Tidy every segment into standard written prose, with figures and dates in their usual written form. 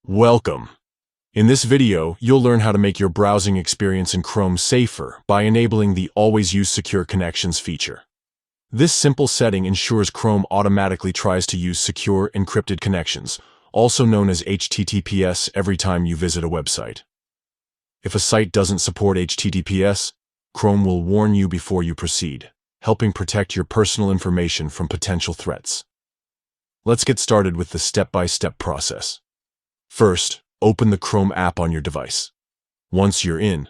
Welcome. In this video, you'll learn how to make your browsing experience in Chrome safer by enabling the Always Use Secure Connections feature. This simple setting ensures Chrome automatically tries to use secure encrypted connections, also known as HTTPS, every time you visit a website. If a site doesn't support HTTPS, Chrome will warn you before you proceed, helping protect your personal information from potential threats. Let's get started with the step-by-step process. First, open the Chrome app on your device. Once you're in,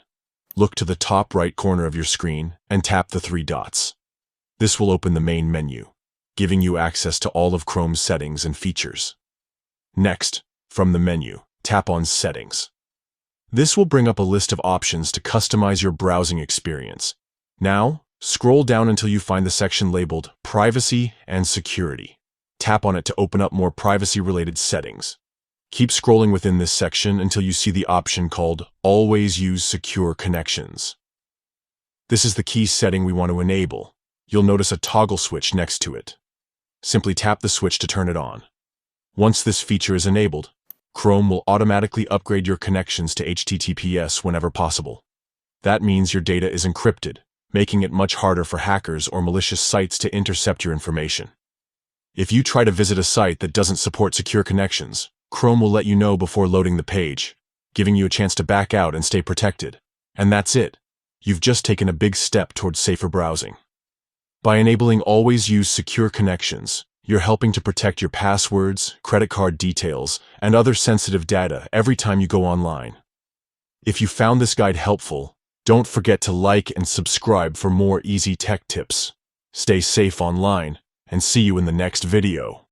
look to the top right corner of your screen and tap the three dots. This will open the main menu, giving you access to all of Chrome's settings and features. Next, from the menu, tap on Settings. This will bring up a list of options to customize your browsing experience. Now, scroll down until you find the section labeled Privacy and Security. Tap on it to open up more privacy-related settings. Keep scrolling within this section until you see the option called Always Use Secure Connections. This is the key setting we want to enable. You'll notice a toggle switch next to it. Simply tap the switch to turn it on. Once this feature is enabled, Chrome will automatically upgrade your connections to HTTPS whenever possible. That means your data is encrypted, making it much harder for hackers or malicious sites to intercept your information. If you try to visit a site that doesn't support secure connections, Chrome will let you know before loading the page, giving you a chance to back out and stay protected. And that's it. You've just taken a big step towards safer browsing. By enabling Always Use Secure Connections, you're helping to protect your passwords, credit card details, and other sensitive data every time you go online. If you found this guide helpful, don't forget to like and subscribe for more easy tech tips. Stay safe online, and see you in the next video.